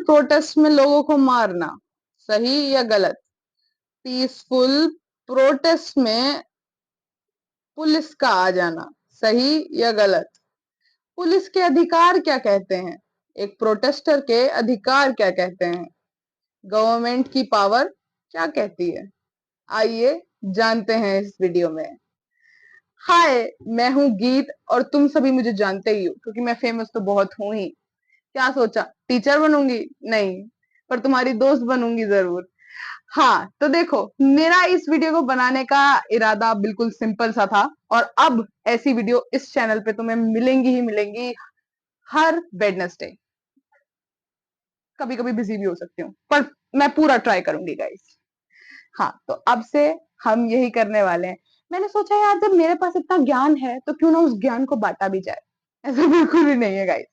Protest में लोगों को मारना सही या गलत? पीसफुल प्रोटेस्ट में पुलिस का आ जाना सही या गलत? पुलिस के अधिकार क्या कहते हैं? एक प्रोटेस्टर के अधिकार क्या कहते हैं? गवर्नमेंट की पावर क्या कहती है? आइए जानते हैं इस वीडियो में। हाय, मैं हूं गीत और तुम सभी मुझे जानते ही हो क्योंकि मैं फेमस तो बहुत हूं ही। क्या सोचा टीचर बनूंगी? नहीं, पर तुम्हारी दोस्त बनूंगी जरूर। हाँ तो देखो, मेरा इस वीडियो को बनाने का इरादा बिल्कुल सिंपल सा था और अब ऐसी वीडियो इस चैनल पे तुम्हें मिलेंगी ही मिलेंगी हर वेडनेसडे। कभी कभी बिजी भी हो सकती हूँ पर मैं पूरा ट्राई करूंगी गाइस। हाँ तो अब से हम यही करने वाले हैं। मैंने सोचा यार जब मेरे पास इतना ज्ञान है तो क्यों ना उस ज्ञान को बांटा भी जाए। ऐसा बिल्कुल भी नहीं है गाइस।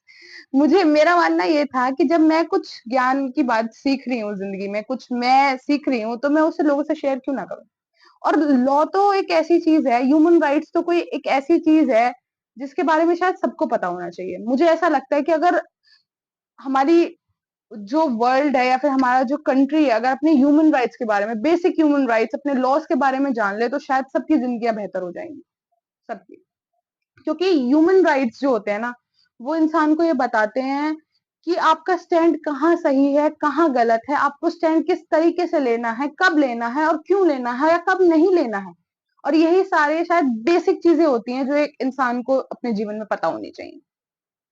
मुझे मेरा मानना ये था कि जब मैं कुछ ज्ञान की बात सीख रही हूँ जिंदगी में, कुछ मैं सीख रही हूँ तो मैं उसे लोगों से शेयर क्यों ना करूं। और लॉ तो एक ऐसी चीज है, ह्यूमन राइट्स तो कोई एक ऐसी चीज है जिसके बारे में शायद सबको पता होना चाहिए। मुझे ऐसा लगता है कि अगर हमारी जो वर्ल्ड है या फिर हमारा जो कंट्री है अगर अपने ह्यूमन राइट्स के बारे में, बेसिक ह्यूमन राइट्स, अपने लॉस के बारे में जान ले तो शायद सबकी जिंदगियां बेहतर हो जाएंगी, सबकी। क्योंकि ह्यूमन राइट्स जो होते हैं ना, वो इंसान को ये बताते हैं कि आपका स्टैंड कहाँ सही है, कहाँ गलत है, आपको स्टैंड किस तरीके से लेना है, कब लेना है और क्यों लेना है या कब नहीं लेना है। और यही सारे शायद बेसिक चीजें होती हैं जो एक इंसान को अपने जीवन में पता होनी चाहिए,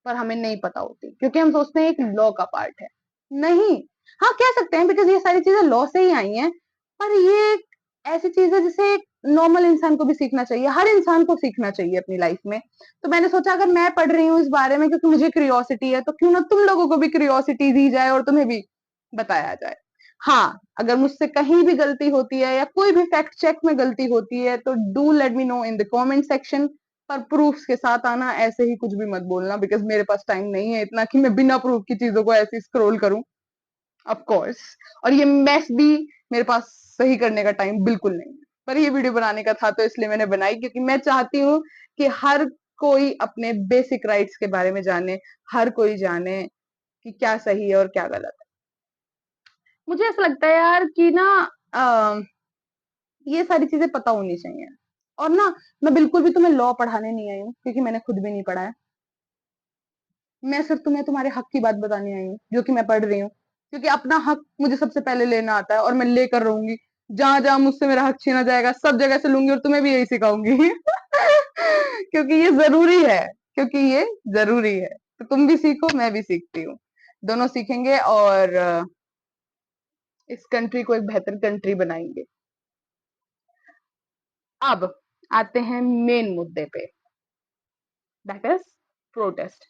पर हमें नहीं पता होती क्योंकि हम सोचते हैं एक लॉ का पार्ट है। नहीं, हाँ कह सकते हैं बिकॉज ये सारी चीजें लॉ से ही आई हैं, पर ये एक ऐसी चीज है जिसे नॉर्मल इंसान को भी सीखना चाहिए, हर इंसान को सीखना चाहिए अपनी लाइफ में। तो मैंने सोचा अगर मैं पढ़ रही हूँ इस बारे में क्योंकि मुझे क्यूरियोसिटी है तो क्यों ना तुम लोगों को भी क्यूरियोसिटी दी जाए और तुम्हें भी बताया जाए। हाँ अगर मुझसे कहीं भी गलती होती है या कोई भी फैक्ट चेक में गलती होती है तो do let me know in the comment section. पर प्रूफ्स के साथ आना, ऐसे ही कुछ भी मत बोलना बिकॉज मेरे पास टाइम नहीं है इतना कि मैं बिना प्रूफ की चीजों को ऐसे स्क्रॉल करूं। Of course. और ये मैस भी मेरे पास सही करने का टाइम बिल्कुल नहीं है, पर ये वीडियो बनाने का था तो इसलिए मैंने बनाई क्योंकि मैं चाहती हूँ कि हर कोई अपने बेसिक राइट्स के बारे में जाने, हर कोई जाने कि क्या सही है और क्या गलत है। मुझे ऐसा लगता है यार कि ना अ, ये सारी चीजें पता होनी चाहिए। और ना मैं बिल्कुल भी तुम्हें लॉ पढ़ाने नहीं आई हूँ क्योंकि मैंने खुद भी नहीं पढ़ा है। मैं सिर्फ तुम्हें तुम्हारे हक की बात बताने आई हूँ जो कि मैं पढ़ रही हूँ, क्योंकि अपना हक मुझे सबसे पहले लेना आता है और मैं लेकर रहूंगी। जहां जहां मुझसे मेरा हक छीना जाएगा सब जगह से लूंगी और तुम्हें भी यही सिखाऊंगी क्योंकि ये जरूरी है, क्योंकि ये जरूरी है। तो तुम भी सीखो, मैं भी सीखती हूँ, दोनों सीखेंगे और इस कंट्री को एक बेहतर कंट्री बनाएंगे। अब आते हैं मेन मुद्दे पे, दैट इज प्रोटेस्ट।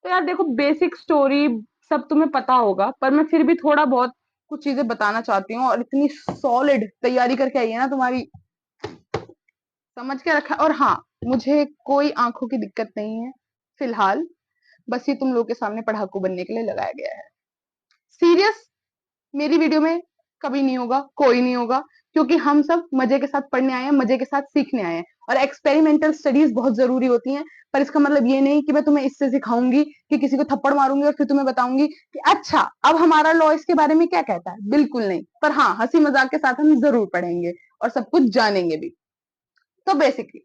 तो यार देखो, बेसिक स्टोरी सब तुम्हें पता होगा पर मैं फिर भी थोड़ा बहुत कुछ चीजें बताना चाहती हूँ। और इतनी सॉलिड तैयारी करके आई है ना तुम्हारी, समझ के रखा। और हाँ, मुझे कोई आंखों की दिक्कत नहीं है फिलहाल, बस ये तुम लोग के सामने पढ़ाकू बनने के लिए लगाया गया है। सीरियस मेरी वीडियो में कभी नहीं होगा, कोई नहीं होगा, क्योंकि हम सब मजे के साथ पढ़ने आए हैं, मजे के साथ सीखने आए हैं। और एक्सपेरिमेंटल स्टडीज बहुत जरूरी होती हैं, पर इसका मतलब ये नहीं कि मैं तुम्हें इससे सिखाऊंगी कि किसी को थप्पड़ मारूंगी और फिर तुम्हें बताऊंगी कि अच्छा अब हमारा लॉ इसके बारे में क्या कहता है। बिल्कुल नहीं, पर हाँ हंसी मजाक के साथ हम जरूर पढ़ेंगे और सब कुछ जानेंगे भी। तो बेसिकली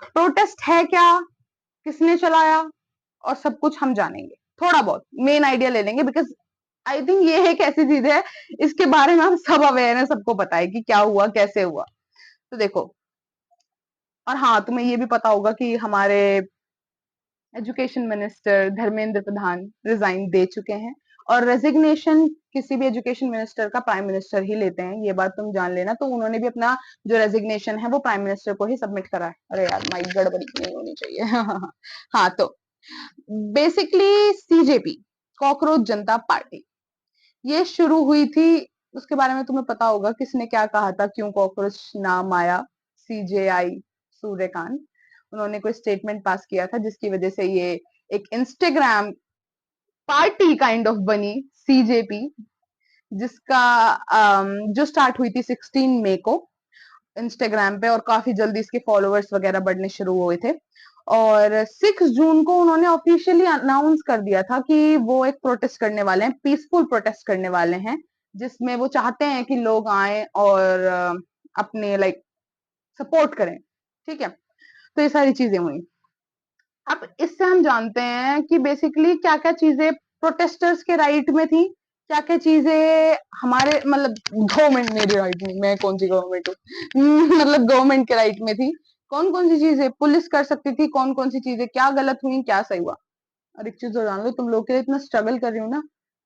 प्रोटेस्ट है क्या, किसने चलाया, और सब कुछ हम जानेंगे। थोड़ा बहुत मेन आइडिया ले लेंगे बिकॉज आई थिंक ये एक ऐसी चीज है इसके बारे में हम सब अवेयर है, सबको पता है कि क्या हुआ कैसे हुआ। तो देखो, और हाँ तुम्हें ये भी पता होगा कि हमारे education minister Dharmendra Pradhan resign दे चुके हैं। और रेजिग्नेशन किसी भी एजुकेशन मिनिस्टर का प्राइम मिनिस्टर ही लेते हैं, ये बात तुम जान लेना। तो उन्होंने भी अपना जो रेजिग्नेशन है वो प्राइम मिनिस्टर को ही सबमिट करा है। अरे यार माइक गड़बड़ी नहीं होनी चाहिए हाँ तो बेसिकली सीजेपी, कॉकरोच जनता पार्टी, ये शुरू हुई थी। उसके बारे में तुम्हें पता होगा किसने क्या कहा था, क्यों कॉकरोच नाम आया। सीजेआई सूर्यकांत, उन्होंने कोई स्टेटमेंट पास किया था जिसकी वजह से ये एक इंस्टाग्राम पार्टी काइंड ऑफ बनी, सीजेपी, जिसका जो स्टार्ट हुई थी 16 मई को इंस्टाग्राम पे और काफी जल्दी इसके फॉलोअर्स वगैरह बढ़ने शुरू हुए थे। और 6 जून को उन्होंने ऑफिशियली अनाउंस कर दिया था कि वो एक प्रोटेस्ट करने वाले हैं, पीसफुल प्रोटेस्ट करने वाले हैं, जिसमें वो चाहते हैं कि लोग आए और अपने लाइक सपोर्ट करें। ठीक है, तो ये सारी चीजें हुई। अब इससे हम जानते हैं कि बेसिकली क्या क्या चीजें प्रोटेस्टर्स के राइट में थी, क्या क्या चीजें हमारे मतलब गवर्नमेंट मेरी राइट में, मैं कौन सी गवर्नमेंट हूँ मतलब गवर्नमेंट के राइट में थी, कौन कौन सी चीजें पुलिस कर सकती थी, कौन कौन सी चीजें क्या गलत हुई क्या सही हुआ। और एक चीज तो जान लो, तुम लोग के लिए इतना स्ट्रगल कर रही हूँ ना,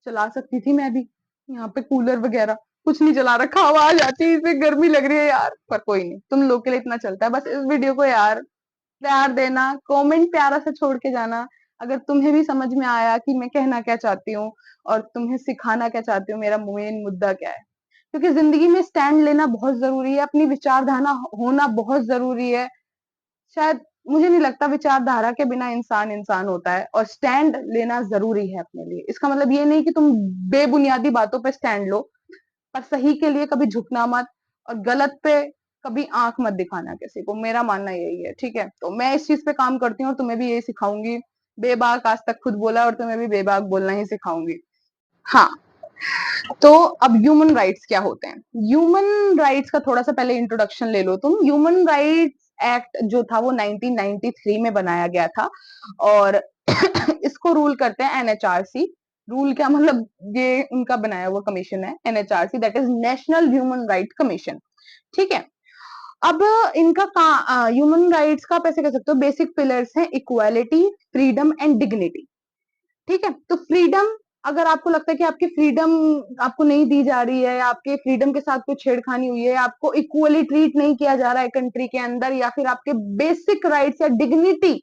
चला सकती थी मैं भी यहाँ पे कूलर वगैरह, कुछ नहीं चला रखा, आवाज आती है, इसमें गर्मी लग रही है यार, पर कोई नहीं, तुम लोग के लिए इतना चलता है। बस इस वीडियो को यार प्यार देना, कमेंट प्यारा सा छोड़ के जाना, अगर तुम्हें भी समझ में आया कि मैं कहना क्या चाहती हूँ और तुम्हें सिखाना क्या चाहती हूँ, मेरा मेन मुद्दा क्या है। क्योंकि जिंदगी में स्टैंड लेना बहुत जरूरी है, अपनी विचारधारा होना बहुत जरूरी है। शायद मुझे नहीं लगता विचारधारा के बिना इंसान इंसान होता है, और स्टैंड लेना जरूरी है अपने लिए। इसका मतलब ये नहीं कि तुम बेबुनियादी बातों पे स्टैंड लो, पर सही के लिए कभी झुकना मत, और गलत पे कभी आंख मत दिखाना किसी को, मेरा मानना यही है। ठीक है, तो मैं इस चीज पे काम करती हूँ और तुम्हें भी यही सिखाऊंगी। बेबाक आज तक खुद बोला और तुम्हें भी बेबाक बोलना ही सिखाऊंगी। हाँ, तो अब ह्यूमन राइट्स क्या होते हैं। ह्यूमन राइट्स का थोड़ा सा पहले इंट्रोडक्शन ले लो तुम। ह्यूमन राइट्स एक्ट जो था वो 1993 में बनाया गया था, और इसको रूल करते हैं एनएचआरसी। रूल क्या मतलब, ये उनका बनाया हुआ कमीशन है NHRC, that is national human right commission. ठीक है, अब इनका ह्यूमन राइट्स का आप ऐसे कह सकते हो बेसिक पिलर्स हैं इक्वालिटी, फ्रीडम एंड डिग्निटी। ठीक है, तो फ्रीडम, अगर आपको लगता है कि आपकी फ्रीडम आपको नहीं दी जा रही है, आपके फ्रीडम के साथ कोई छेड़खानी हुई है, आपको इक्वली ट्रीट नहीं किया जा रहा है कंट्री के अंदर, या फिर आपके बेसिक राइट्स या डिग्निटी,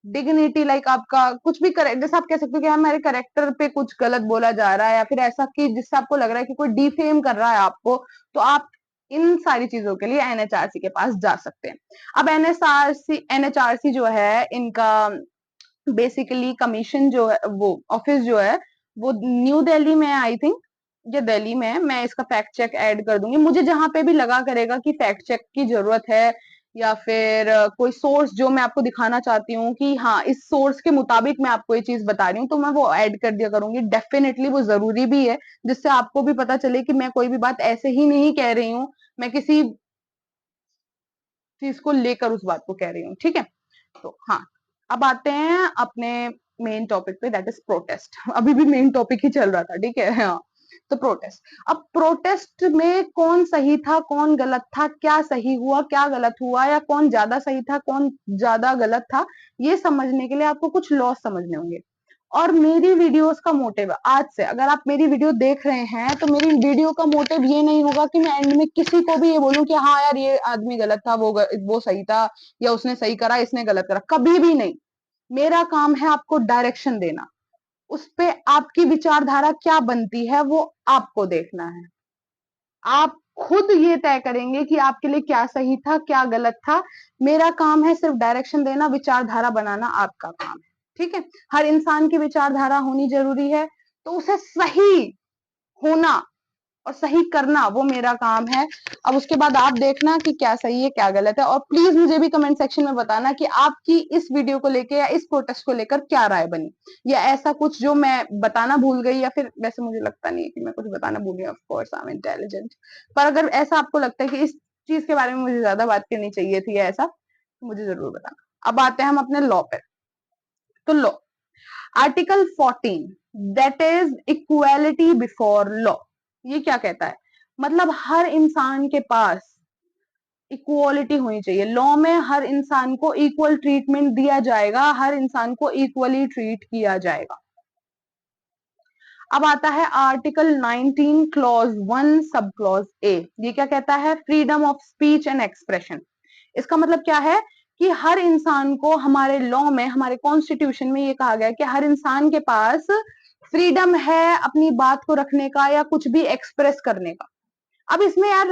डिग्निटी लाइक आपका कुछ भी करे, जैसे आप कह सकते हो कि हमारे करेक्टर पे कुछ गलत बोला जा रहा है, या फिर ऐसा कि जिससे आपको लग रहा है कि कोई डिफेम कर रहा है आपको, तो आप इन सारी चीजों के लिए एनएचआरसी के पास जा सकते हैं। अब एनएचआरसी जो है इनका बेसिकली कमीशन जो है, वो ऑफिस जो है वो न्यू दिल्ली में है आई थिंक, ये दिल्ली में है। मैं इसका फैक्ट चेक ऐड कर दूंगी, मुझे जहां पे भी लगा करेगा कि फैक्ट चेक की जरूरत है, या फिर कोई सोर्स जो मैं आपको दिखाना चाहती हूँ कि हाँ इस सोर्स के मुताबिक मैं आपको ये चीज बता रही हूँ, तो मैं वो ऐड कर दिया करूंगी। डेफिनेटली वो जरूरी भी है, जिससे आपको भी पता चले कि मैं कोई भी बात ऐसे ही नहीं कह रही हूँ, मैं किसी चीज को लेकर उस बात को कह रही हूँ। ठीक है, तो हाँ, अब आते हैं अपने मेन टॉपिक पे, दैट इज प्रोटेस्ट। अभी भी मेन टॉपिक ही चल रहा था, ठीक है। हाँ, तो प्रोटेस्ट, अब प्रोटेस्ट में कौन सही था कौन गलत था, क्या सही हुआ क्या गलत हुआ, या कौन ज्यादा सही था कौन ज्यादा गलत था, ये समझने के लिए आपको कुछ लॉ समझने होंगे। और मेरी वीडियोस का मोटिव, आज से अगर आप मेरी वीडियो देख रहे हैं तो मेरी वीडियो का मोटिव ये नहीं होगा कि मैं एंड में किसी को भी ये बोलूं कि हाँ यार ये आदमी गलत था, वो सही था, या उसने सही करा इसने गलत करा, कभी भी नहीं। मेरा काम है आपको डायरेक्शन देना, उस पे आपकी विचारधारा क्या बनती है वो आपको देखना है। आप खुद ये तय करेंगे कि आपके लिए क्या सही था क्या गलत था। मेरा काम है सिर्फ डायरेक्शन देना, विचारधारा बनाना आपका काम है। ठीक है, हर इंसान की विचारधारा होनी जरूरी है, तो उसे सही होना और सही करना वो मेरा काम है। अब उसके बाद आप देखना कि क्या सही है क्या गलत है, और प्लीज मुझे भी कमेंट सेक्शन में बताना कि आपकी इस वीडियो को लेकर या इस प्रोटेस्ट को लेकर क्या राय बनी, या ऐसा कुछ जो मैं बताना भूल गई, या फिर वैसे मुझे लगता नहीं है कि मैं कुछ बताना भूल गई, of course I am intelligent, पर अगर ऐसा आपको लगता है कि इस चीज के बारे में मुझे ज्यादा बात करनी चाहिए थी या ऐसा, तो मुझे जरूर बताना। अब आते हैं हम अपने लॉ पे। तो law, article 14, that is equality before law, ये क्या कहता है, मतलब हर इंसान के पास इक्वालिटी होनी चाहिए, लॉ में हर इंसान को इक्वल ट्रीटमेंट दिया जाएगा, हर इंसान को इक्वली ट्रीट किया जाएगा। अब आता है article 19 clause 1 sub clause A, ये क्या कहता है, freedom of speech and expression. इसका मतलब क्या है कि हर इंसान को, हमारे लॉ में हमारे कॉन्स्टिट्यूशन में ये कहा गया है कि हर इंसान के पास फ्रीडम है अपनी बात को रखने का या कुछ भी एक्सप्रेस करने का। अब इसमें यार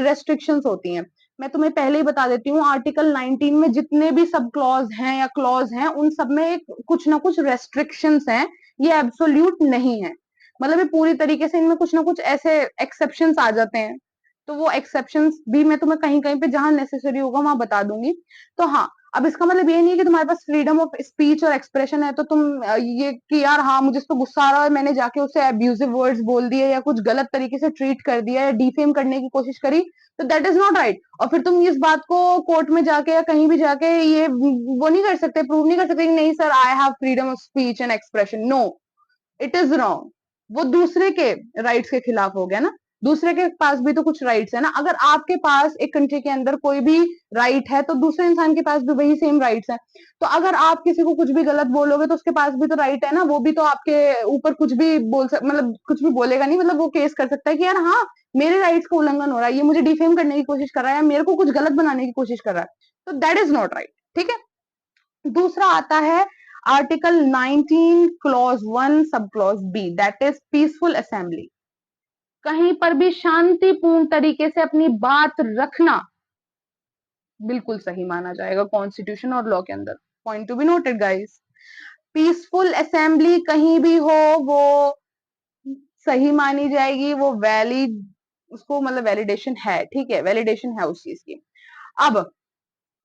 रेस्ट्रिक्शंस होती हैं, मैं तुम्हें पहले ही बता देती हूँ, आर्टिकल 19 में जितने भी सब क्लॉज हैं या क्लॉज हैं उन सब में एक कुछ ना कुछ रेस्ट्रिक्शंस हैं, ये एब्सोल्यूट नहीं है, मतलब ये पूरी तरीके से इनमें कुछ ना कुछ ऐसे एक्सेप्शंस आ जाते हैं। तो वो एक्सेप्शंस भी मैं तुम्हें कहीं कहीं पे जहां नेसेसरी होगा वहां बता दूंगी। तो हाँ, अब इसका मतलब ये नहीं है कि तुम्हारे पास फ्रीडम ऑफ स्पीच और एक्सप्रेशन है तो तुम ये कि यार हाँ मुझे इस पे गुस्सा आ रहा है, मैंने जाके उसे अब्यूजिव वर्ड्स बोल दिए या कुछ गलत तरीके से ट्रीट कर दिया या डिफेम करने की कोशिश करी, तो दैट इज नॉट राइट। और फिर तुम इस बात को कोर्ट में जाके या कहीं भी जाके ये वो नहीं कर सकते, प्रूव नहीं कर सकते कि नहीं sir I have freedom of speech and expression. No, it is wrong. वो दूसरे के राइट्स के खिलाफ हो गया ना। दूसरे के पास भी तो कुछ राइट्स है ना। अगर आपके पास एक कंट्री के अंदर कोई भी राइट है तो दूसरे इंसान के पास भी वही सेम राइट्स है। तो अगर आप किसी को कुछ भी गलत बोलोगे तो उसके पास भी तो राइट है ना, वो भी तो आपके ऊपर कुछ भी मतलब कुछ भी बोलेगा नहीं, मतलब वो केस कर सकता है कि यार हाँ मेरे राइट्स का उल्लंघन हो रहा है, ये मुझे डिफेम करने की कोशिश कर रहा है, मेरे को कुछ गलत बनाने की कोशिश कर रहा है, तो दैट इज नॉट राइट। ठीक है। दूसरा आता है article 19 clause 1 sub clause B, that is peaceful assembly. कहीं पर भी शांतिपूर्ण तरीके से अपनी बात रखना बिल्कुल सही माना जाएगा कॉन्स्टिट्यूशन और लॉ के अंदर। Point to be noted guys. Peaceful assembly कहीं भी हो वो सही मानी जाएगी, वो वैलिड, उसको मतलब वैलिडेशन है। ठीक है, वैलिडेशन है उस चीज की। अब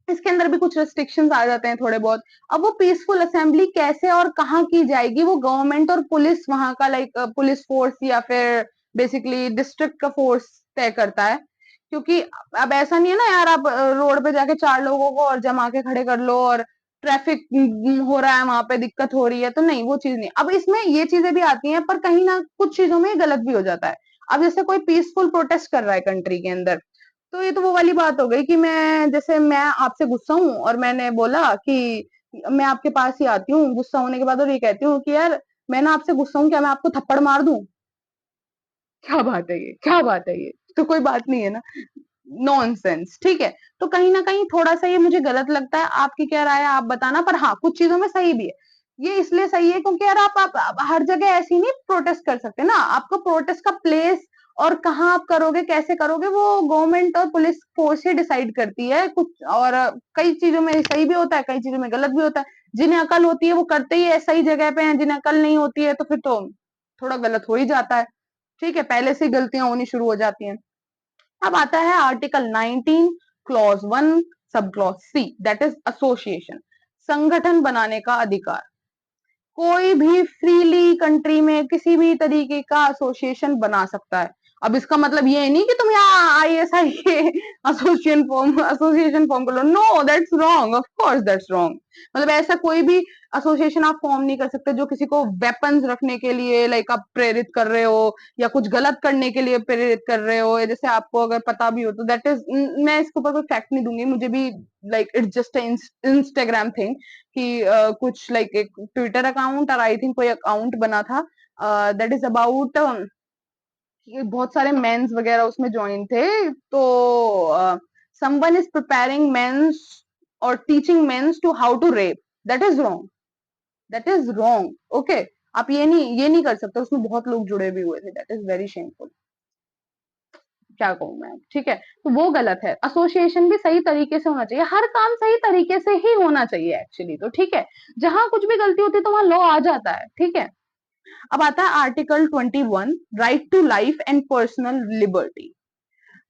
इसके अंदर भी कुछ रेस्ट्रिक्शंस आ जाते हैं थोड़े बहुत। अब वो पीसफुल असेंबली कैसे और कहाँ की जाएगी, वो गवर्नमेंट और पुलिस वहां का लाइक पुलिस फोर्स या फिर बेसिकली डिस्ट्रिक्ट का फोर्स तय करता है। क्योंकि अब ऐसा नहीं है ना यार, आप रोड पे जाके चार लोगों को और जमा के खड़े कर लो और ट्रैफिक हो रहा है वहां पे दिक्कत हो रही है, तो नहीं वो चीज नहीं। अब इसमें ये चीजें भी आती हैं पर कहीं ना कुछ चीजों में गलत भी हो जाता है। अब जैसे कोई पीसफुल प्रोटेस्ट कर रहा है कंट्री के अंदर, तो ये तो वो वाली बात हो गई कि मैं जैसे मैं आपसे गुस्सा हूं और मैंने बोला कि मैं आपके पास ही आती हूँ गुस्सा होने के बाद और ये कहती हूँ कि यार मैं ना आपसे गुस्सा हूँ, क्या मैं आपको थप्पड़ मार दूं? क्या बात है ये, क्या बात है ये, तो कोई बात नहीं है ना। नॉनसेंस। ठीक है। तो कहीं ना कहीं थोड़ा सा ये मुझे गलत लगता है। आपकी क्या राय है आप बताना, पर हाँ कुछ चीजों में सही भी है। ये इसलिए सही है क्योंकि यार आप हर जगह ऐसे ही नहीं प्रोटेस्ट कर सकते ना। आपको प्रोटेस्ट का प्लेस और कहाँ आप करोगे कैसे करोगे वो गवर्नमेंट और पुलिस फोर्स ही डिसाइड करती है कुछ। और कई चीजों में सही भी होता है, कई चीजों में गलत भी होता है। जिन्हें अकल होती है वो करते ही है सही जगह पे हैं, जिन्हें अकल नहीं होती है तो फिर तो थोड़ा गलत हो ही जाता है। ठीक है, पहले से गलतियां होनी शुरू हो जाती हैं। अब आता है article 19 clause 1 sub clause C, that is association, संगठन बनाने का अधिकार। कोई भी फ्रीली कंट्री में किसी भी तरीके का एसोसिएशन बना सकता है। अब इसका मतलब ये नहीं कि तुम यहाँ ISI के एसोसिएशन फॉर्म कर लो। No, that's wrong, of course that's wrong. मतलब ऐसा कोई भी एसोसिएशन आप फॉर्म नहीं कर सकते जो किसी को वेपन्स रखने के लिए लाइक आप प्रेरित कर रहे हो या कुछ गलत करने के लिए प्रेरित कर रहे हो। जैसे आपको अगर पता भी हो तो दैट इज, मैं इसके ऊपर कोई फैक्ट नहीं दूंगी, मुझे भी like it's just Instagram thing कि कुछ लाइक एक ट्विटर अकाउंट और आई थिंक कोई अकाउंट बना था दैट इज अबाउट बहुत सारे मेंस वगैरह उसमें ज्वाइन थे। तो समवन इज प्रिपेयरिंग मेंस और teaching mains to how to rape, that is wrong, that is wrong. Okay, आप ये नहीं कर सकते। उसमें बहुत लोग जुड़े भी हुए थे, दैट इज वेरी शेमफुल। क्या कहूँ मैं। ठीक है, तो वो गलत है। एसोसिएशन भी सही तरीके से होना चाहिए, हर काम सही तरीके से ही होना चाहिए एक्चुअली तो। ठीक है, जहां कुछ भी गलती होती है तो वहां लॉ आ जाता है। ठीक है। अब आता है article 21 right to life and personal liberty.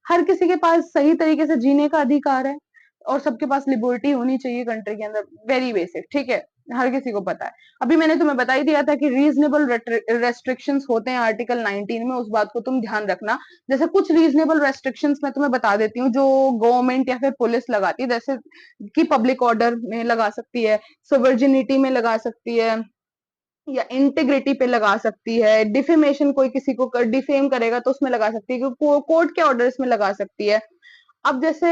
हर किसी के पास सही तरीके से जीने का अधिकार है और सबके पास लिबर्टी होनी चाहिए कंट्री के अंदर, वेरी बेसिक। ठीक है, हर किसी को पता है। अभी मैंने तुम्हें बता ही दिया था कि रीजनेबल रेस्ट्रिक्शंस होते हैं आर्टिकल 19 में, उस बात को तुम ध्यान रखना। जैसे कुछ रीजनेबल रेस्ट्रिक्शंस मैं तुम्हें बता देती हूँ जो गवर्नमेंट या फिर पुलिस लगाती है, जैसे कि पब्लिक ऑर्डर में लगा सकती है, सोवर्जिनिटी में लगा सकती है या इंटेग्रिटी पे लगा सकती है, डिफेमेशन कोई किसी को डिफेम करेगा तो उसमें लगा सकती है, कोर्ट के ऑर्डर्स में लगा सकती है। अब जैसे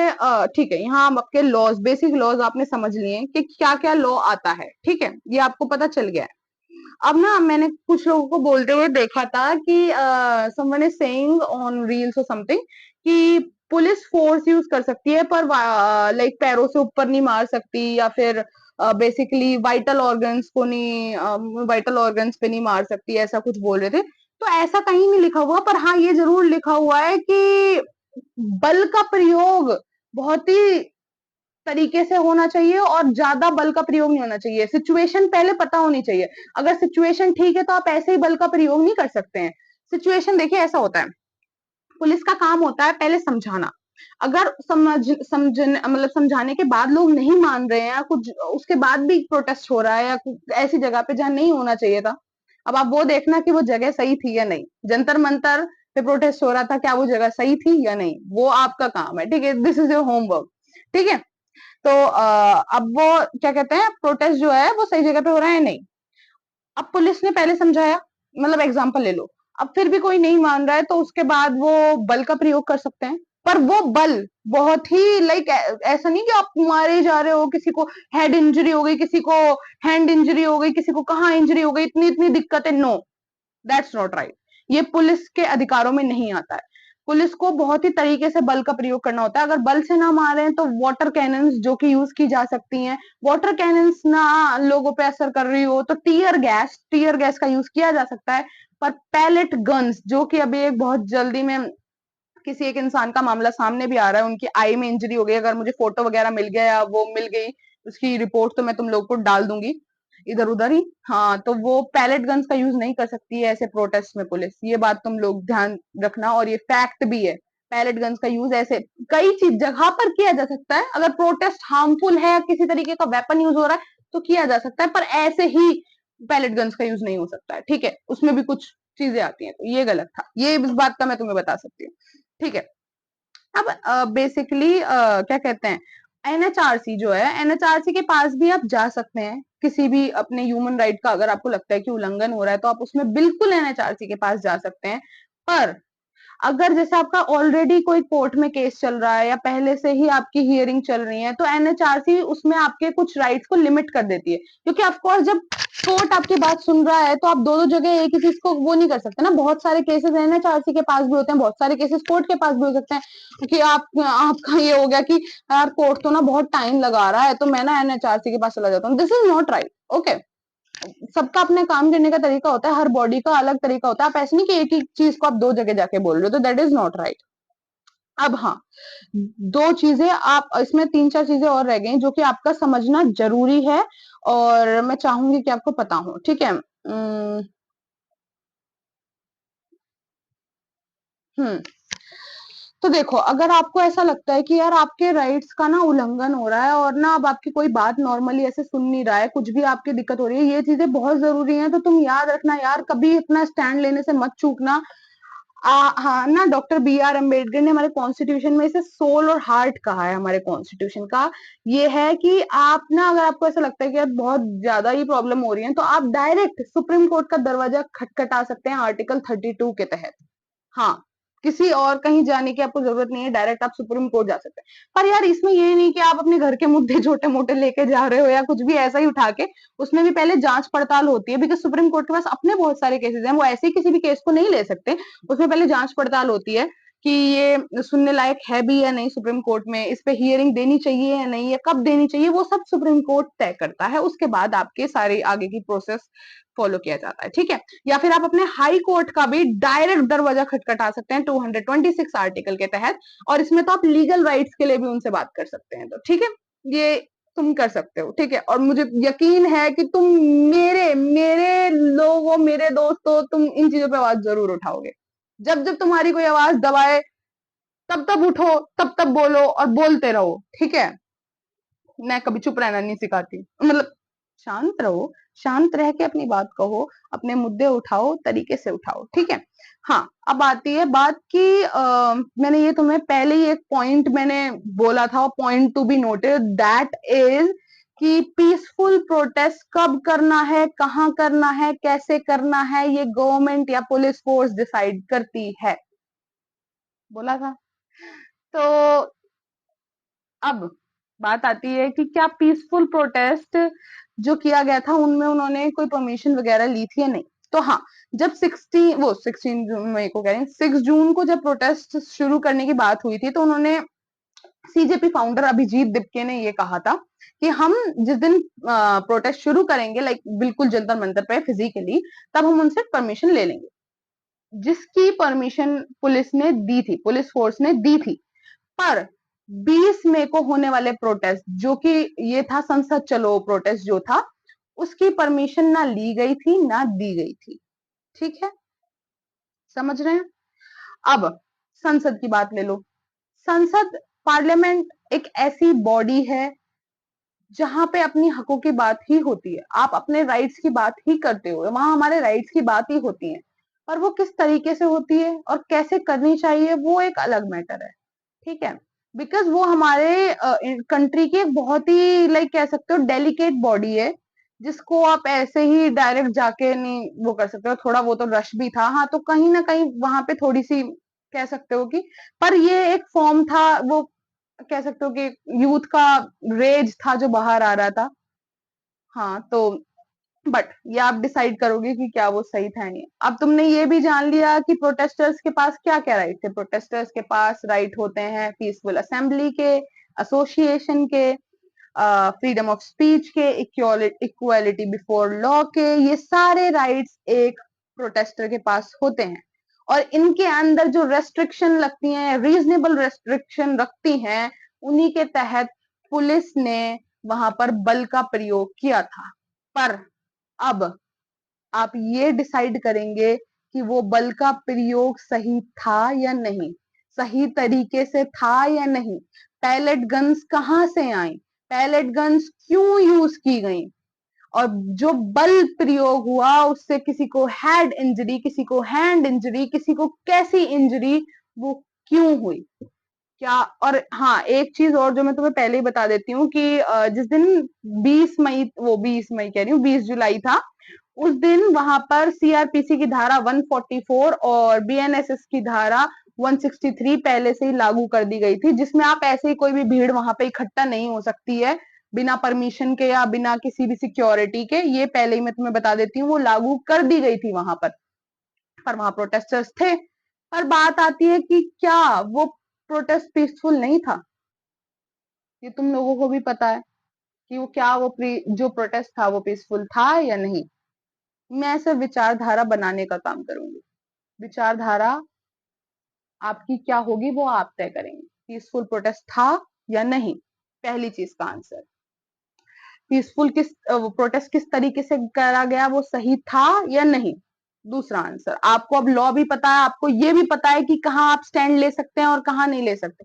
ठीक है, यहाँ आपके लॉज, बेसिक लॉज आपने समझ लिए कि क्या क्या लॉ आता है। ठीक है, ये आपको पता चल गया है। अब ना मैंने कुछ लोगों को बोलते हुए देखा था कि someone is saying on reels और समथिंग कि पुलिस फोर्स यूज कर सकती है पर लाइक पैरों से ऊपर नहीं मार सकती या फिर बेसिकली वाइटल ऑर्गन्स को नहीं, वाइटल ऑर्गन्स पे नहीं मार सकती, ऐसा कुछ बोल रहे थे। तो ऐसा कहीं नहीं लिखा हुआ, पर हाँ ये जरूर लिखा हुआ है कि बल का प्रयोग बहुत ही तरीके से होना चाहिए और ज्यादा बल का प्रयोग नहीं होना चाहिए। सिचुएशन पहले पता होनी चाहिए। अगर सिचुएशन ठीक है तो आप ऐसे ही बल का प्रयोग नहीं कर सकते हैं। सिचुएशन देखिए ऐसा होता है, पुलिस का काम होता है पहले समझाना। अगर समझाने के बाद लोग नहीं मान रहे हैं या कुछ उसके बाद भी प्रोटेस्ट हो रहा है या ऐसी जगह पे जहां नहीं होना चाहिए था, अब आप वो देखना कि वो जगह सही थी या नहीं। जंतर मंतर पे प्रोटेस्ट हो रहा था, क्या वो जगह सही थी या नहीं, वो आपका काम है, ठीक है, दिस इज योर होमवर्क, ठीक है। तो अब वो क्या कहते हैं, प्रोटेस्ट जो है वो सही जगह पे हो रहा है नहीं। अब पुलिस ने पहले समझाया, मतलब एग्जांपल ले लो, अब फिर भी कोई नहीं मान रहा है तो उसके बाद वो बल का प्रयोग कर सकते हैं। पर वो बल बहुत ही लाइक ऐसा नहीं कि आप मारे जा रहे हो, किसी को हेड इंजरी हो गई, किसी को हैंड इंजरी हो गई, किसी को कहाँ इंजरी हो गई, इतनी इतनी दिक्कतें, नो, दैट्स नॉट राइट। ये पुलिस के अधिकारों में नहीं आता है। पुलिस को बहुत ही तरीके से बल का प्रयोग करना होता है। अगर बल से ना मारे तो वाटर कैनन्स जो कि यूज की जा सकती हैं, वाटर कैनन्स ना लोगों पे असर कर रही हो तो टीयर गैस का यूज किया जा सकता है। पर पैलेट गन्स, जो कि अभी एक बहुत जल्दी में किसी एक इंसान का मामला सामने भी आ रहा है, उनकी आई में इंजरी हो गई, अगर मुझे फोटो वगैरह मिल गया या वो मिल गई उसकी रिपोर्ट तो मैं तुम लोग को डाल दूंगी इधर उधर ही। हाँ, तो वो पैलेट गन्स का यूज नहीं कर सकती है ऐसे प्रोटेस्ट में पुलिस, ये बात तुम लोग ध्यान रखना, और ये फैक्ट भी है। पैलेट गन्स का यूज ऐसे कई चीज जगह पर किया जा सकता है, अगर प्रोटेस्ट हार्मफुल है, किसी तरीके का वेपन यूज हो रहा है तो किया जा सकता है, पर ऐसे ही पैलेट गन्स का यूज नहीं हो सकता है, ठीक है, उसमें भी कुछ चीजें आती हैं, तो ये गलत था, ये इस बात का मैं तुम्हें बता सकती हूँ, ठीक है। अब बेसिकली क्या कहते हैं, एनएचआरसी जो है, एनएचआरसी के पास भी आप जा सकते हैं, किसी भी अपने ह्यूमन राइट का अगर आपको लगता है कि उल्लंघन हो रहा है तो आप उसमें बिल्कुल एनएचआरसी के पास जा सकते हैं। पर अगर जैसे आपका ऑलरेडी कोई कोर्ट में केस चल रहा है या पहले से ही आपकी हियरिंग चल रही है, तो एनएचआरसी उसमें आपके कुछ राइट्स को लिमिट कर देती है, क्योंकि ऑफकोर्स जब कोर्ट आपकी बात सुन रहा है तो आप दो दो जगह एक ही चीज को वो नहीं कर सकते ना, बहुत सारे केसेस एनएचआरसी के पास भी होते हैं, बहुत सारे केसेस कोर्ट के पास भी हो सकते हैं, क्योंकि आपका ये हो गया कि यार कोर्ट तो ना बहुत टाइम लगा रहा है तो मैं ना एनएचआरसी के पास चला जाता हूँ, this is not right, okay. सबका अपने काम करने का तरीका होता है, हर बॉडी का अलग तरीका होता है, आप ऐसे नहीं कि एक ही चीज को आप दो जगह जाके बोल रहे हो, तो दैट इज नॉट राइट। अब हाँ, दो चीजें आप इसमें, तीन चार चीजें और रह गई जो कि आपका समझना जरूरी है और मैं चाहूंगी कि आपको पता हो, ठीक है। हम्म तो देखो, अगर आपको ऐसा लगता है कि यार आपके राइट्स का ना उल्लंघन हो रहा है और ना अब आपकी कोई बात नॉर्मली ऐसे सुन नहीं रहा है, कुछ भी आपकी दिक्कत हो रही है, ये चीजें बहुत जरूरी हैं, तो तुम याद रखना यार, कभी इतना स्टैंड लेने से मत चूकना। हाँ ना, डॉक्टर बी आर अम्बेडकर ने हमारे कॉन्स्टिट्यूशन में इसे सोल और हार्ट कहा है, हमारे कॉन्स्टिट्यूशन का ये है कि आप ना, अगर आपको ऐसा लगता है कि यार बहुत ज्यादा ही प्रॉब्लम हो रही है तो आप डायरेक्ट सुप्रीम कोर्ट का दरवाजा खटखटा सकते हैं आर्टिकल 32 के तहत। हाँ, किसी और कहीं जाने की आपको जरूरत नहीं है, डायरेक्ट आप सुप्रीम कोर्ट जा सकते हैं। पर यार इसमें ये नहीं कि आप अपने घर के मुद्दे छोटे मोटे लेके जा रहे हो या कुछ भी ऐसा ही उठा के, उसमें भी पहले जांच पड़ताल होती है, बिकॉज सुप्रीम कोर्ट के पास अपने बहुत सारे केसेस हैं, वो ऐसे ही किसी भी केस को नहीं ले सकते, उसमें पहले जांच पड़ताल होती है कि ये सुनने लायक है भी या नहीं, सुप्रीम कोर्ट में इस पे हियरिंग देनी चाहिए या नहीं, या कब देनी चाहिए, वो सब सुप्रीम कोर्ट तय करता है, उसके बाद आपके सारे आगे की प्रोसेस फॉलो किया जाता है, ठीक है। या फिर आप अपने हाई कोर्ट का भी डायरेक्ट दरवाजा खटखटा सकते हैं 226 आर्टिकल के तहत, और इसमें तो आप लीगल राइट्स के लिए भी उनसे बात कर सकते हैं, तो ठीक है, ये तुम कर सकते हो, ठीक है। और मुझे यकीन है कि तुम मेरे मेरे लोगों, मेरे दोस्तों, तुम इन चीजों पे आवाज जरूर उठाओगे, जब जब तुम्हारी कोई आवाज दबाए तब तब उठो, तब तब बोलो और बोलते रहो, ठीक है। मैं कभी चुप रहना नहीं सिखाती, मतलब शांत रहो, शांत रह के अपनी बात कहो, अपने मुद्दे उठाओ, तरीके से उठाओ, ठीक है। हाँ, अब आती है बात की मैंने ये तुम्हें पहले ही एक पॉइंट मैंने बोला था, point to be noted, that is कि पीसफुल प्रोटेस्ट कब करना है, कहाँ करना है, कैसे करना है, ये गवर्नमेंट या पुलिस फोर्स डिसाइड करती है, बोला था। तो अब बात आती है कि क्या पीसफुल प्रोटेस्ट जो किया गया था उनमें उन्होंने कोई परमिशन वगैरह ली थी या नहीं। तो हाँ, जब 16 जून, मेरे को कह रहे हैं 6 जून को जब प्रोटेस्ट शुरू करने की बात हुई थी तो उन्होंने, सीजेपी फाउंडर अभिजीत दिपके ने ये कहा था कि हम जिस दिन प्रोटेस्ट शुरू करेंगे, लाइक बिल्कुल जंतर मंतर पे फिजिकली, तब हम उनसे परमिशन ले लेंगे, जिसकी परमिशन पुलिस ने दी थी, पुलिस फोर्स ने दी थी। पर 20 मई को होने वाले प्रोटेस्ट, जो कि ये था संसद चलो प्रोटेस्ट जो था, उसकी परमिशन ना ली गई थी ना दी गई थी, ठीक है, समझ रहे हैं। अब संसद की बात ले लो। संसद, पार्लियामेंट एक ऐसी बॉडी है जहां पे अपनी हकों की बात ही होती है, आप अपने राइट्स की बात ही करते हो, वहां हमारे राइट्स की बात ही होती है। पर वो किस तरीके से होती है और कैसे करनी चाहिए वो एक अलग मैटर है, ठीक है। बिकॉज वो हमारे कंट्री की एक बहुत ही लाइक कह सकते हो डेलिकेट बॉडी है, जिसको आप ऐसे ही डायरेक्ट जाके नहीं वो कर सकते हो। थोड़ा वो तो रश भी था, हाँ, तो कहीं ना कहीं वहां पे थोड़ी सी कह सकते हो कि, पर ये एक फॉर्म था, वो कह सकते हो कि यूथ का रेज था जो बाहर आ रहा था। हाँ, तो बट ये आप डिसाइड करोगे कि क्या वो सही था नहीं। अब तुमने ये भी जान लिया कि प्रोटेस्टर्स के पास क्या क्या राइट थे। प्रोटेस्टर्स के पास राइट होते हैं पीसफुल असेंबली के, एसोसिएशन के, फ्रीडम ऑफ स्पीच के, इक्वालिटी बिफोर लॉ के, ये सारे राइट्स एक प्रोटेस्टर के पास होते हैं। और इनके अंदर जो रेस्ट्रिक्शन लगती हैं, रीजनेबल रेस्ट्रिक्शन रखती हैं, उन्हीं के तहत पुलिस ने वहां पर बल का प्रयोग किया था। पर अब आप ये डिसाइड करेंगे कि वो बल का प्रयोग सही था या नहीं, सही तरीके से था या नहीं, पैलेट गन्स कहां से आई, पैलेट गन्स क्यों यूज की गई, और जो बल प्रयोग हुआ उससे किसी को हेड इंजरी, किसी को हैंड इंजरी, किसी को कैसी इंजरी, वो क्यों हुई, क्या। और हाँ, एक चीज और जो मैं तुम्हें पहले ही बता देती हूँ कि जिस दिन 20 मई, वो 20 मई कह रही हूँ, 20 जुलाई था, उस दिन वहां पर सीआरपीसी की धारा 144 और बीएनएसएस की धारा 163 पहले से ही लागू कर दी गई थी, जिसमें आप ऐसे ही कोई भी भीड़ वहां पे इकट्ठा नहीं हो सकती है बिना परमिशन के या बिना किसी भी सिक्योरिटी के। ये पहले ही मैं तुम्हें बता देती हूँ, वो लागू कर दी गई थी वहां पर वहां प्रोटेस्टर्स थे। पर बात आती है कि क्या वो प्रोटेस्ट पीसफुल नहीं था, ये तुम लोगों को भी पता है कि वो क्या, वो जो प्रोटेस्ट था वो पीसफुल था या नहीं। मैं सिर्फ विचारधारा बनाने का काम करूंगी, विचारधारा आपकी क्या होगी वो आप तय करेंगे, पीसफुल प्रोटेस्ट था या नहीं। पहली चीज का आंसर, पीसफुल प्रोटेस्ट किस तरीके से करा गया, वो सही था या नहीं। दूसरा आंसर, आपको अब लॉ भी पता है, आपको ये भी पता है कि कहाँ आप स्टैंड ले सकते हैं और कहाँ नहीं ले सकते,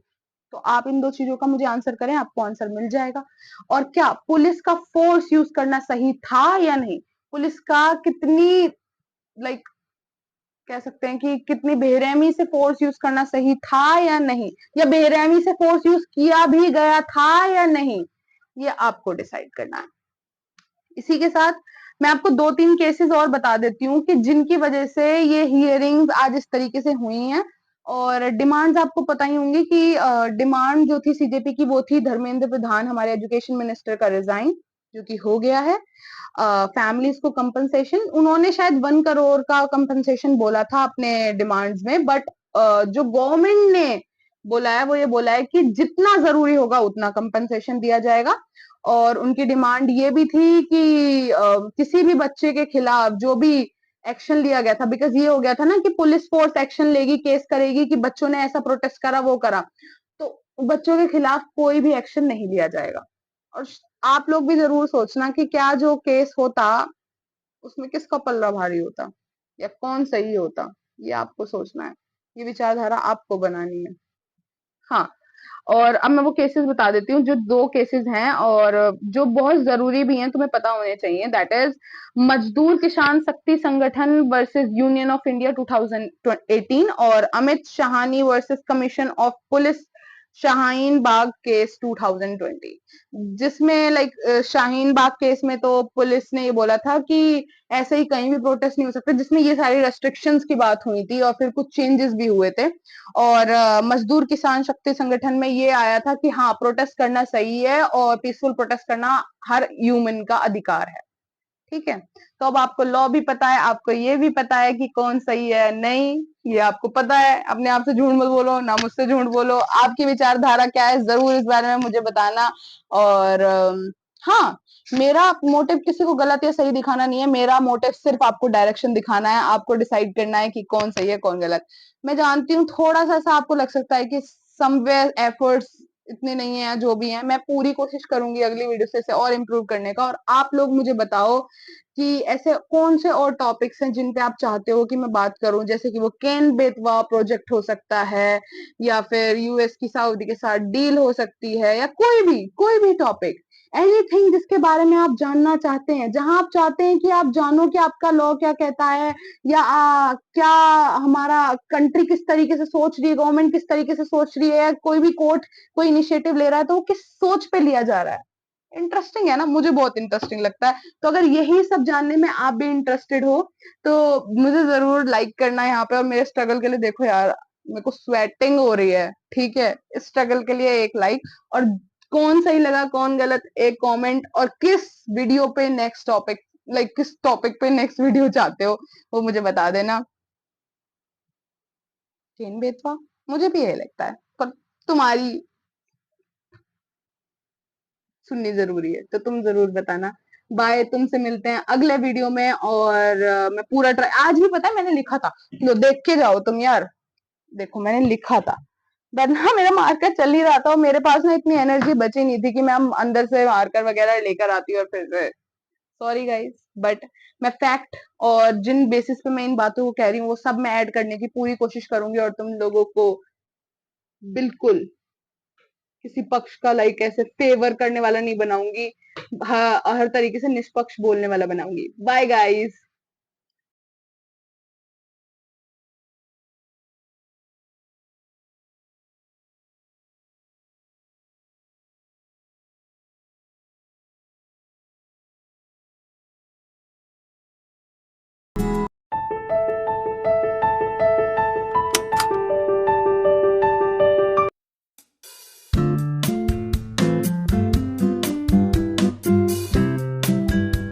तो आप इन दो चीजों का मुझे आंसर करें, आपको आंसर मिल जाएगा। और क्या पुलिस का फोर्स यूज करना सही था या नहीं, पुलिस का कितनी लाइक कह सकते हैं कि कितनी बेरहमी से फोर्स यूज करना सही था या नहीं, या बेरहमी से फोर्स यूज किया भी गया था या नहीं, ये आपको डिसाइड करना है। इसी के साथ मैं आपको 2-3 केसेस और बता देती हूँ कि जिनकी वजह से ये हियरिंग्स आज इस तरीके से हुई हैं। और डिमांड्स आपको पता ही होंगी कि डिमांड जो थी सीजेपी की वो थी धर्मेंद्र प्रधान, हमारे एजुकेशन मिनिस्टर का रिजाइन, जो कि हो गया है। फैमिलीज को कंपनसेशन, उन्होंने शायद 1 करोड़ का कंपनसेशन बोला था अपने डिमांड्स में, बट जो गवर्नमेंट ने बोला है वो ये बोला है कि जितना जरूरी होगा उतना कंपनसेशन दिया जाएगा। और उनकी डिमांड ये भी थी कि किसी भी बच्चे के खिलाफ जो भी एक्शन लिया गया था, बिकॉज ये हो गया था ना कि पुलिस फोर्स एक्शन लेगी, केस करेगी कि बच्चों ने ऐसा प्रोटेस्ट करा, वो करा, तो बच्चों के खिलाफ कोई भी एक्शन नहीं लिया जाएगा। और आप लोग भी जरूर सोचना कि क्या जो केस होता उसमें किसका पल्ला भारी होता या कौन सही होता, ये आपको सोचना है, ये विचारधारा आपको बनानी है। हाँ, और अब मैं वो केसेस बता देती हूँ, जो 2 केसेस हैं और जो बहुत जरूरी भी हैं, तुम्हें पता होने चाहिए। दैट इज मजदूर किसान शक्ति संगठन वर्सेस यूनियन ऑफ इंडिया 2018 और Amit Shahani versus commission of police Shaheen Bagh case 2020, जिसमें लाइक शाहीन बाग केस में तो पुलिस ने ये बोला था कि ऐसे ही कहीं भी प्रोटेस्ट नहीं हो सकता, जिसमें ये सारी रेस्ट्रिक्शंस की बात हुई थी और फिर कुछ चेंजेस भी हुए थे। और मजदूर किसान शक्ति संगठन में ये आया था कि हाँ, प्रोटेस्ट करना सही है और पीसफुल प्रोटेस्ट करना हर ह्यूमन का अधिकार है, ठीक है। तो अब आपको लॉ भी पता है, आपको ये भी पता है कि कौन सही है नहीं, ये आपको पता है। अपने आप से झूठ मत बोलो, ना मुझसे झूठ बोलो, आपकी विचारधारा क्या है जरूर इस बारे में मुझे बताना। और हाँ, मेरा मोटिव किसी को गलत या सही दिखाना नहीं है, मेरा मोटिव सिर्फ आपको डायरेक्शन दिखाना है, आपको डिसाइड करना है कि कौन सही है कौन गलत। मैं जानती हूँ थोड़ा सा ऐसा आपको लग सकता है कि समवेयर एफर्ट्स इतने नहीं है, जो भी है मैं पूरी कोशिश करूंगी अगली वीडियो से इसे और इम्प्रूव करने का। और आप लोग मुझे बताओ कि ऐसे कौन से और टॉपिक्स हैं जिन पे आप चाहते हो कि मैं बात करूं, जैसे कि वो केन बेतवा प्रोजेक्ट हो सकता है, या फिर यूएस की सऊदी के साथ डील हो सकती है, या कोई भी टॉपिक, एनीथिंग जिसके बारे में आप जानना चाहते हैं, जहां आप चाहते हैं कि आप जानो कि आपका लॉ क्या कहता है, या क्या हमारा कंट्री किस तरीके से सोच रही है, गवर्नमेंट किस तरीके से सोच रही है, कोई भी कोर्ट कोई इनिशिएटिव ले रहा है तो वो किस सोच पे लिया जा रहा है। इंटरेस्टिंग है ना, मुझे बहुत इंटरेस्टिंग लगता है। तो अगर यही सब जानने में आप भी इंटरेस्टेड हो तो मुझे जरूर लाइक करना है यहाँ पे, और मेरे स्ट्रगल के लिए देखो यार, मेरे को स्वेटिंग हो रही है, ठीक है, इस स्ट्रगल के लिए एक लाइक, और कौन सही लगा कौन गलत एक कमेंट, और किस वीडियो पे नेक्स्ट टॉपिक, लाइक किस टॉपिक पे नेक्स्ट वीडियो चाहते हो वो मुझे बता देना। चेन बेचवा, मुझे भी यही लगता है, पर तुम्हारी सुननी जरूरी है तो तुम जरूर बताना। बाय, तुमसे मिलते हैं अगले वीडियो में, और मैं पूरा ट्राई, आज भी पता है मैंने लिखा था, लो देख के जाओ तुम यार, देखो मैंने लिखा था, बट ना मेरा मार्कर चल ही रहा था, और मेरे पास ना इतनी एनर्जी बची नहीं थी कि मैं अंदर से मार्कर वगैरह लेकर आती और फिर से, सॉरी गाइस, बट मैं फैक्ट और जिन बेसिस पे मैं इन बातों को कह रही हूँ वो सब मैं ऐड करने की पूरी कोशिश करूंगी, और तुम लोगों को बिल्कुल किसी पक्ष का लाइक ऐसे फेवर करने वाला नहीं बनाऊंगी, हर तरीके से निष्पक्ष बोलने वाला बनाऊंगी। Bye guys.